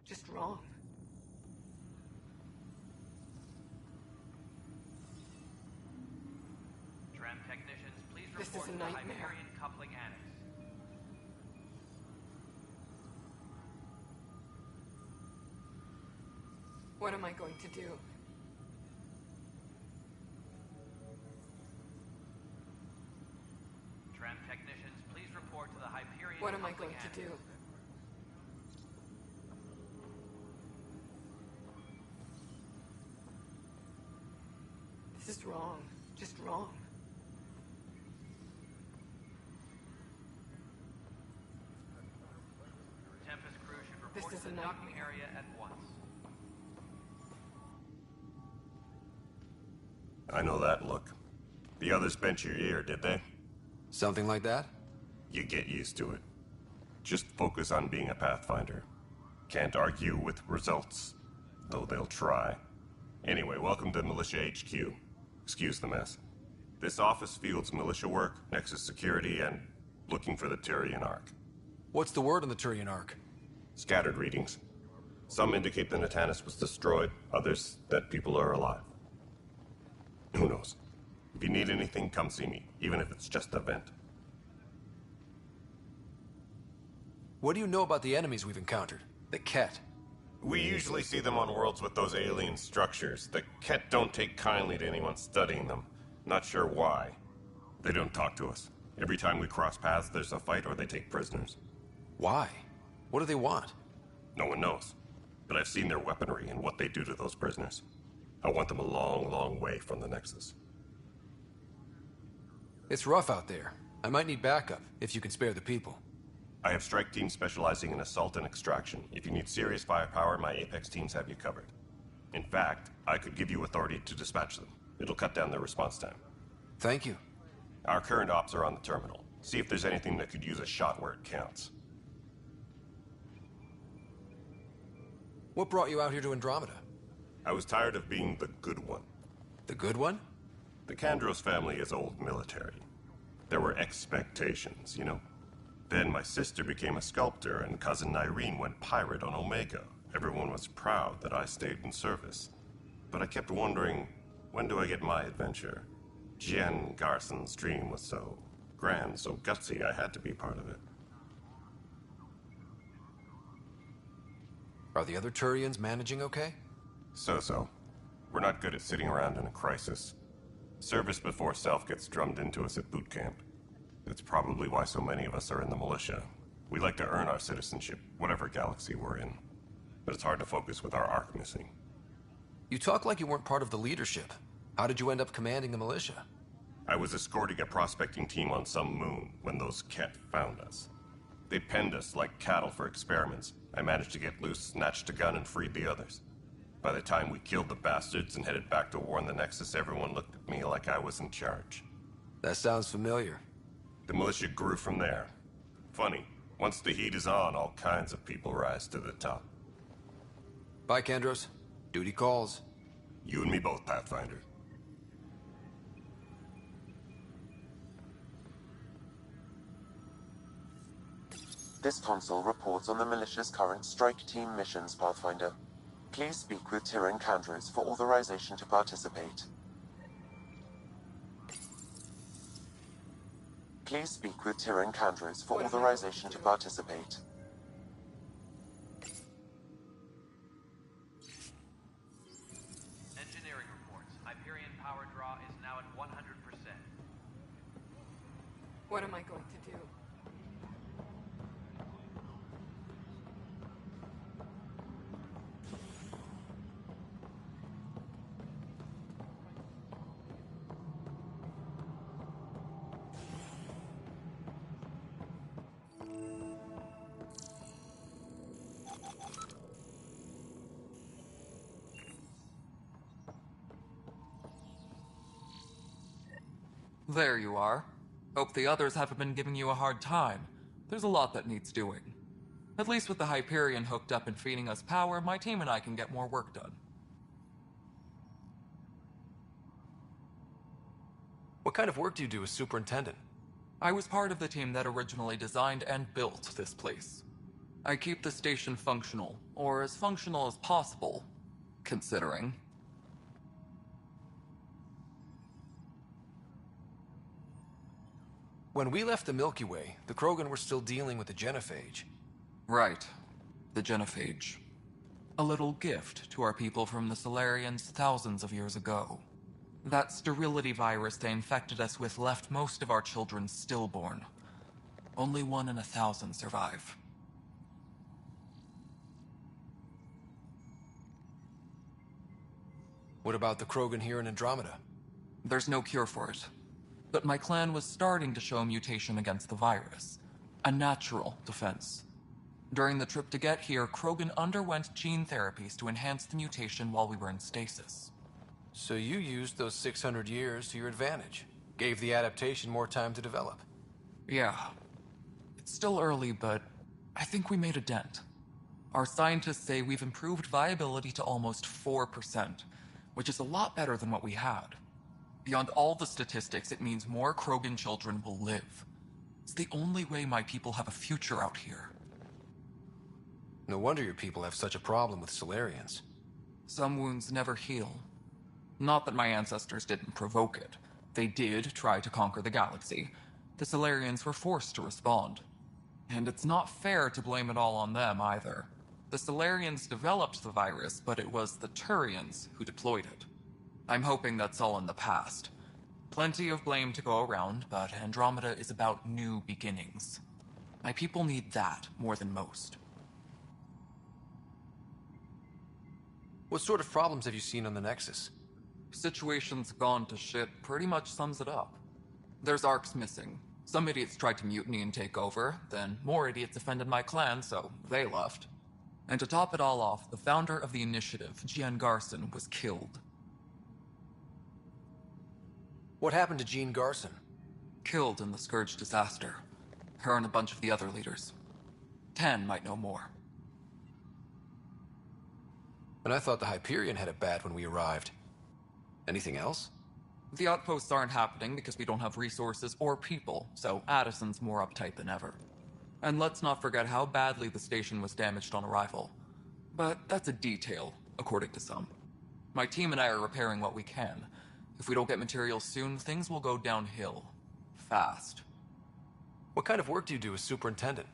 just wrong. Tram technicians, please This report is a to the nightmare. Hyperion coupling annex. What am I going to do? Tram technicians, please report to the Hyperion What am I coupling going to annex. do? This is wrong. Just wrong. Tempest crew should This report is to a the docking nightmare. area at once. I know that look. The others bent your ear, did they? Something like that? You get used to it. Just focus on being a Pathfinder. Can't argue with results, though they'll try. Anyway, welcome to Militia HQ. Excuse the mess. This office fields militia work, Nexus security, and looking for the Tyrian Ark. What's the word on the Turian Ark? Scattered readings. Some indicate the Natanus was destroyed, others that people are alive. Who knows? If you need anything, come see me, even if it's just a vent. What do you know about the enemies we've encountered? The Ket. We usually see them on worlds with those alien structures. The Ket don't take kindly to anyone studying them. Not sure why. They don't talk to us. Every time we cross paths, there's a fight or they take prisoners. Why? What do they want? No one knows. But I've seen their weaponry and what they do to those prisoners. I want them a long, long way from the Nexus. It's rough out there. I might need backup, if you can spare the people. I have strike teams specializing in assault and extraction. If you need serious firepower, my Apex teams have you covered. In fact, I could give you authority to dispatch them. It'll cut down their response time. Thank you. Our current ops are on the terminal. See if there's anything that could use a shot where it counts. What brought you out here to Andromeda? I was tired of being the good one. The good one? The Kandros family is old military. There were expectations, you know? Then my sister became a sculptor and cousin Irene went pirate on Omega. Everyone was proud that I stayed in service. But I kept wondering, when do I get my adventure? Jen Garson's dream was so grand, so gutsy, I had to be part of it. Are the other Turians managing okay? So-so. We're not good at sitting around in a crisis. Service before self gets drummed into us at boot camp. That's probably why so many of us are in the militia. We like to earn our citizenship, whatever galaxy we're in. But it's hard to focus with our arc missing. You talk like you weren't part of the leadership. How did you end up commanding the militia? I was escorting a prospecting team on some moon when those Ket found us. They penned us like cattle for experiments. I managed to get loose, snatched a gun, and freed the others. By the time we killed the bastards and headed back to war in the Nexus, everyone looked at me like I was in charge. That sounds familiar. The militia grew from there. Funny, once the heat is on, all kinds of people rise to the top. Bye, Kandros. Duty calls. You and me both, Pathfinder. This console reports on the militia's current strike team missions, Pathfinder. Please speak with Tyrian Kandros for authorization to participate. Please speak with Tyrian Kandros for authorization to participate. Engineering reports. Hyperion power draw is now at 100%. What am I going to do? There you are. Hope the others haven't been giving you a hard time. There's a lot that needs doing. At least with the Hyperion hooked up and feeding us power, my team and I can get more work done. What kind of work do you do as superintendent? I was part of the team that originally designed and built this place. I keep the station functional, or as functional as possible, considering. When we left the Milky Way, the Krogan were still dealing with the genophage. Right. The genophage. A little gift to our people from the Solarians thousands of years ago. That sterility virus they infected us with left most of our children stillborn. Only 1 in 1,000 survive. What about the Krogan here in Andromeda? There's no cure for it. But my clan was starting to show mutation against the virus. A natural defense. During the trip to get here, Krogan underwent gene therapies to enhance the mutation while we were in stasis. So you used those 600 years to your advantage. Gave the adaptation more time to develop. Yeah. It's still early, but I think we made a dent. Our scientists say we've improved viability to almost 4%, which is a lot better than what we had. Beyond all the statistics, it means more Krogan children will live. It's the only way my people have a future out here. No wonder your people have such a problem with Solarians. Some wounds never heal. Not that my ancestors didn't provoke it. They did try to conquer the galaxy. The Solarians were forced to respond. And it's not fair to blame it all on them, either. The Solarians developed the virus, but it was the Turians who deployed it. I'm hoping that's all in the past. Plenty of blame to go around, but Andromeda is about new beginnings. My people need that more than most. What sort of problems have you seen on the Nexus? Situation's gone to shit pretty much sums it up. There's arcs missing. Some idiots tried to mutiny and take over, then more idiots offended my clan, so they left. And to top it all off, the founder of the initiative, Jean Garson, was killed. What happened to Jean Garson? Killed in the Scourge disaster. Her and a bunch of the other leaders. Tan might know more. And I thought the Hyperion had it bad when we arrived. Anything else? The outposts aren't happening because we don't have resources or people, so Addison's more uptight than ever. And let's not forget how badly the station was damaged on arrival. But that's a detail, according to some. My team and I are repairing what we can. If we don't get materials soon, things will go downhill. Fast. What kind of work do you do as superintendent?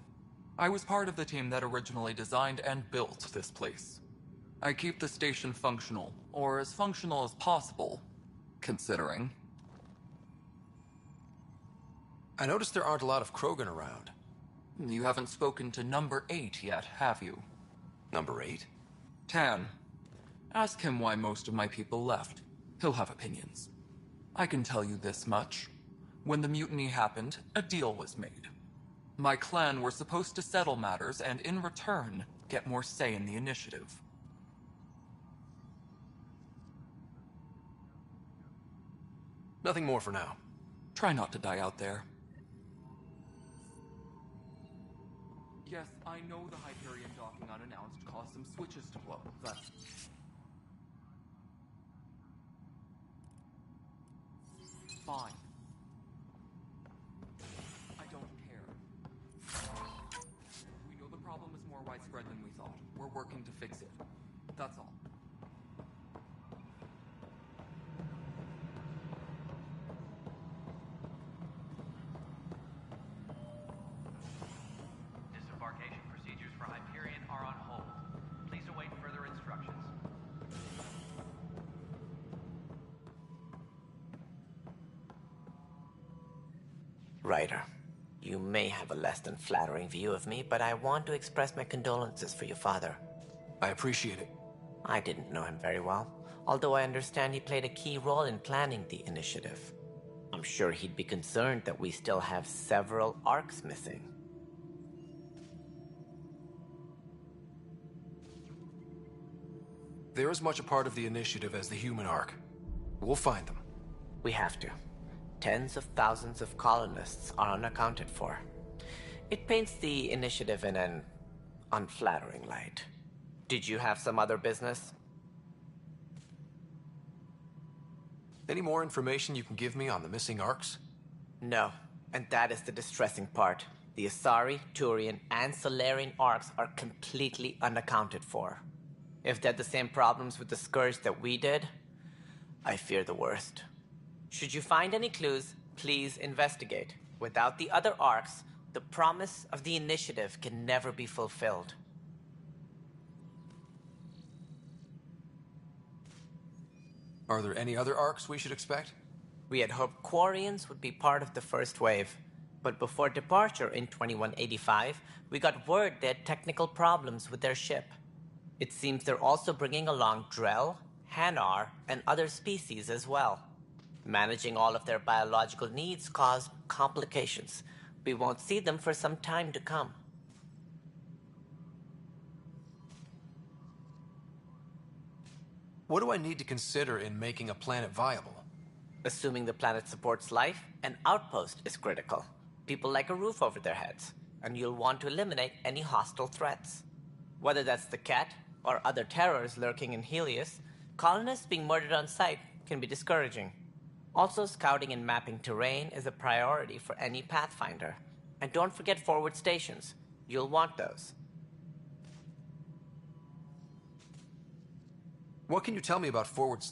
I was part of the team that originally designed and built this place. I keep the station functional, or as functional as possible, considering. I noticed there aren't a lot of Krogan around. You haven't spoken to number 8 yet, have you? Number 8? Tan. Ask him why most of my people left. He'll have opinions. I can tell you this much. When the mutiny happened, a deal was made. My clan were supposed to settle matters and, in return, get more say in the initiative. Nothing more for now. Try not to die out there. Yes, I know the Hyperion docking unannounced caused some switches to blow, but... Fine. I don't care. We know the problem is more widespread than we thought. We're working to fix it. That's all. Disembarkation procedures for Hyperion are on hold. Please await further instructions. Ryder, you may have a less than flattering view of me, but I want to express my condolences for your father. I appreciate it. I didn't know him very well, although I understand he played a key role in planning the initiative. I'm sure he'd be concerned that we still have several arcs missing. They're as much a part of the initiative as the human arc. We'll find them. We have to. Tens of thousands of colonists are unaccounted for. It paints the initiative in an unflattering light. Did you have some other business? Any more information you can give me on the missing arcs? No, and that is the distressing part. The Asari, Turian, and Solarian arcs are completely unaccounted for. If they had the same problems with the Scourge that we did, I fear the worst. Should you find any clues, please investigate. Without the other arcs, the promise of the initiative can never be fulfilled. Are there any other arcs we should expect? We had hoped Quarians would be part of the first wave, but before departure in 2185, we got word they had technical problems with their ship. It seems they're also bringing along Drell, Hanar, and other species as well. Managing all of their biological needs caused complications. We won't see them for some time to come. What do I need to consider in making a planet viable? Assuming the planet supports life, an outpost is critical. People like a roof over their heads, and you'll want to eliminate any hostile threats. Whether that's the cat or other terrors lurking in Helios, colonists being murdered on sight can be discouraging. Also, scouting and mapping terrain is a priority for any Pathfinder. And don't forget forward stations. You'll want those. What can you tell me about forward stations?